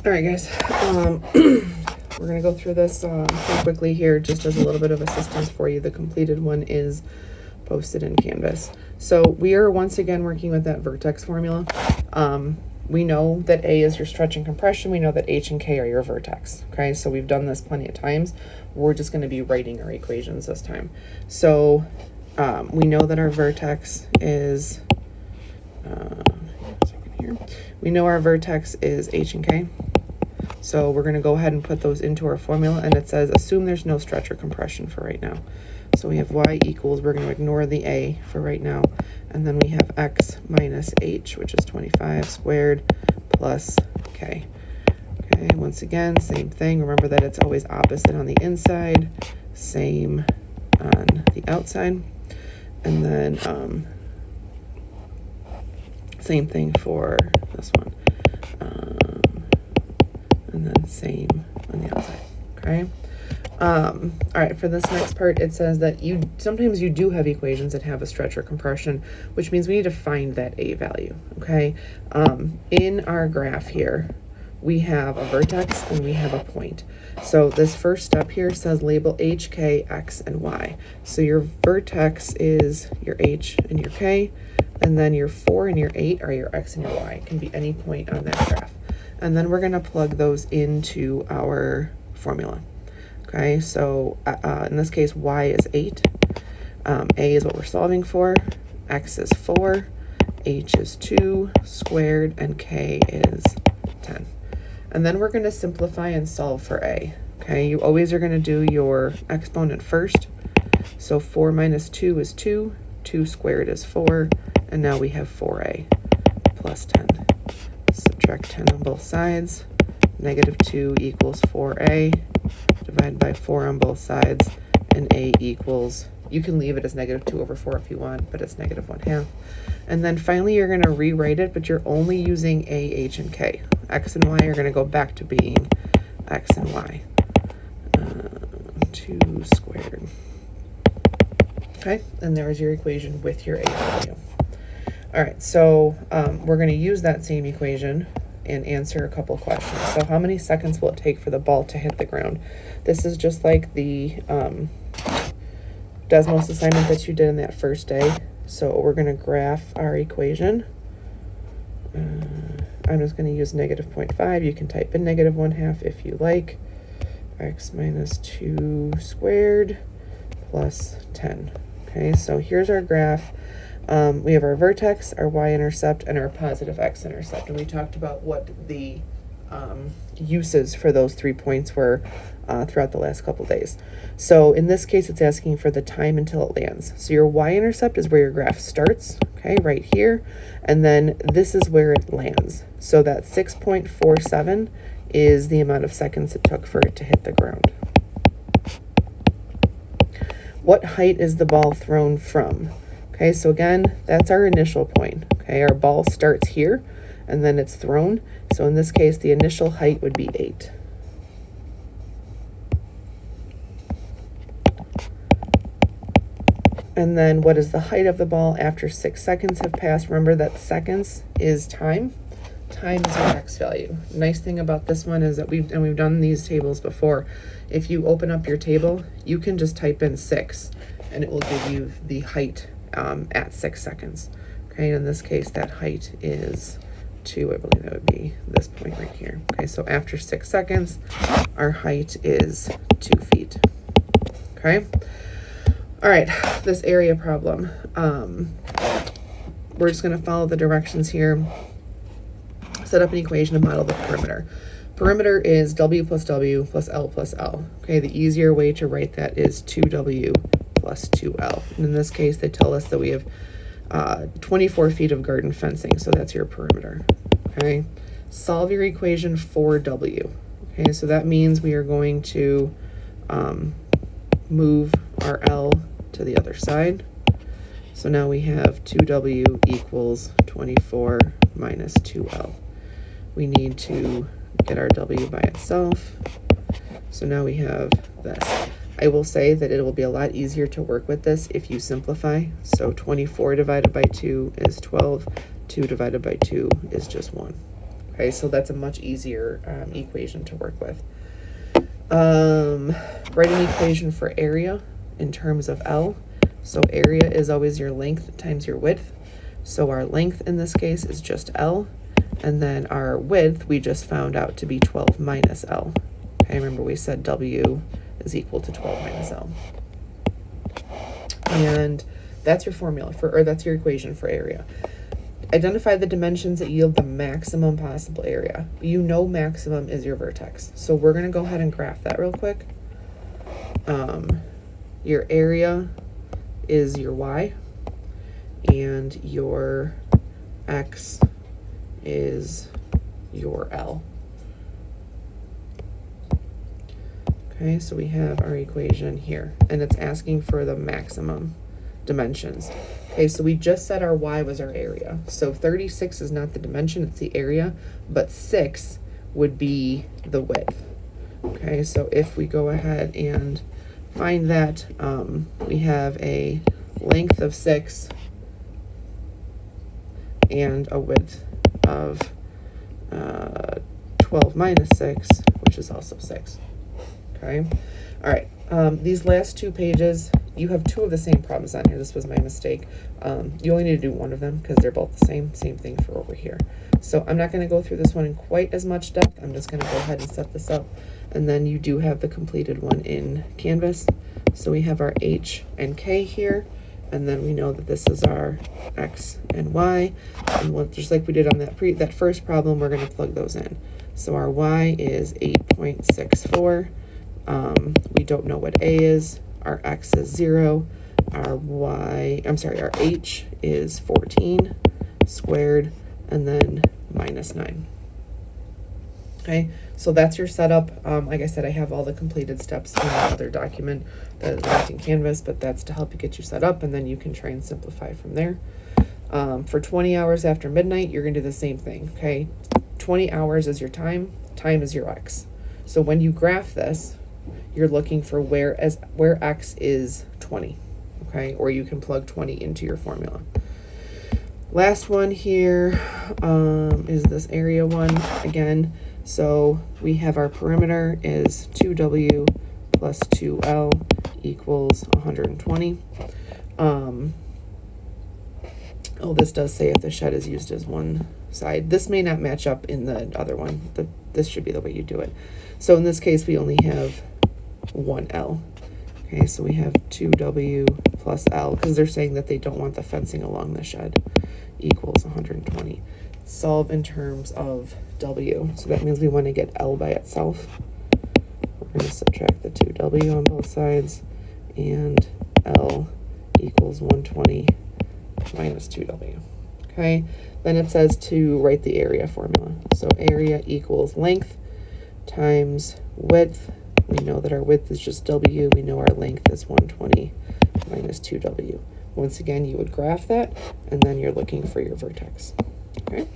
All right, guys. We're going to go through this pretty quickly here, just as a little bit of assistance for you. The completed one is posted in Canvas. So we are once again working with that vertex formula. We know that A is your stretch and compression. We know that H and K are your vertex. Okay, so we've done this plenty of times. We're just going to be writing our equations this time. So we know that our vertex is, we know our vertex is H and K. So we're going to go ahead and put those into our formula, and it says assume there's no stretch or compression for right now. So we have y equals, we're going to ignore the a for right now, and then we have x minus h, which is 25 squared, plus k. Okay, once again, same thing. Remember that it's always opposite on the inside, same on the outside. And then same thing for this one. And then same on the outside, okay? All right, for this next part, it says that sometimes you do have equations that have a stretch or compression, which means we need to find that a value, okay? In our graph here, we have a vertex and we have a point. So this first step here says label h, k, x, and y. So your vertex is your h and your k, and then your 4 and your 8 are your x and your y. It can be any point on that graph. And then we're going to plug those into our formula. Okay, so in this case, y is 8, a is what we're solving for, x is 4, h is 2 squared, and k is 10. And then we're going to simplify and solve for a. Okay, you always are going to do your exponent first. So 4 minus 2 is 2, 2 squared is 4, and now we have 4a plus 10. Subtract 10 on both sides. Negative 2 equals 4a. Divide by 4 on both sides. And a equals, you can leave it as negative 2 over 4 if you want, but it's negative 1/2. And then finally, you're going to rewrite it, but you're only using a, h, and k. X and y are going to go back to being x and y. 2 squared. Okay, and there's your equation with your a value. All right, so we're going to use that same equation and answer a couple questions. So how many seconds will it take for the ball to hit the ground? This is just like the Desmos assignment that you did in that first day. So we're going to graph our equation. I'm just going to use negative 0.5. You can type in negative 1/2 if you like. X minus 2 squared plus 10. Okay, so here's our graph. We have our vertex, our y-intercept, and our positive x-intercept. And we talked about what the uses for those 3 points were throughout the last couple days. So in this case, it's asking for the time until it lands. So your y-intercept is where your graph starts, okay, right here. And then this is where it lands. So that 6.47 is the amount of seconds it took for it to hit the ground. What height is the ball thrown from? Okay, so again, that's our initial point. Okay, our ball starts here and then it's thrown. So in this case, the initial height would be 8. And then what is the height of the ball after 6 seconds have passed? Remember that seconds is time. Time is your x value. Nice thing about this one is that we've done these tables before. If you open up your table, you can just type in 6 and it will give you the height at 6 seconds. Okay, in this case, that height is 2. I believe that would be this point right here. Okay, so after 6 seconds, our height is 2 feet. Okay. All right, this area problem. We're just going to follow the directions here. Set up an equation to model the perimeter. Perimeter is W plus W plus L plus L. Okay, the easier way to write that is 2W plus 2L. And in this case, they tell us that we have 24 feet of garden fencing, so that's your perimeter. Okay, solve your equation for W. Okay, so that means we are going to move our L to the other side. So now we have 2W equals 24 minus 2L. We need to get our W by itself. So now we have this. I will say that it will be a lot easier to work with this if you simplify. So 24 divided by 2 is 12. 2 divided by 2 is just 1. Okay, so that's a much easier equation to work with. Write an equation for area in terms of L. So area is always your length times your width. So our length in this case is just L. And then our width we just found out to be 12 minus L. Okay, remember we said W is equal to 12 minus L. And that's your formula for, or that's your equation for area. Identify the dimensions that yield the maximum possible area. You know maximum is your vertex. So we're going to go ahead and graph that real quick. Your area is your Y, and your X is your L. Okay, so we have our equation here, and it's asking for the maximum dimensions. Okay, so we just said our Y was our area. So 36 is not the dimension, it's the area, but 6 would be the width. Okay, so if we go ahead and find that, we have a length of 6 and a width of 12 minus 6, which is also 6. Okay, all right, these last 2 pages, you have 2 of the same problems on here. This was my mistake. You only need to do 1 of them because they're both the same thing for over here. So I'm not going to go through this one in quite as much depth. I'm just going to go ahead and set this up, and then you do have the completed one in Canvas. So we have our H and K here, and then we know that this is our X and Y, and just like we did on that first problem, we're going to plug those in. So our Y is 8.64. We don't know what A is. Our X is 0. Our H is 14 squared, and then minus 9. Okay, so that's your setup. Like I said, I have all the completed steps in the other document that is linked in Canvas, but that's to help you get you set up, and then you can try and simplify from there. For 20 hours after midnight, you're going to do the same thing, okay? 20 hours is your time is your X. So when you graph this, you're looking for where X is 20, okay? Or you can plug 20 into your formula. Last one here is this area one again. So we have our perimeter is 2W plus 2L equals 120. Oh, this does say if the shed is used as one side. This may not match up in the other one. This should be the way you do it. So in this case, we only have 1L. Okay, so we have 2W plus L, because they're saying that they don't want the fencing along the shed, equals 120. Solve in terms of W. So that means we want to get L by itself. We're going to subtract the 2W on both sides, and L equals 120 minus 2W. Okay, then it says to write the area formula. So area equals length times width. We know that our width is just W. We know our length is 120 minus 2W. Once again, you would graph that, and then you're looking for your vertex. Okay.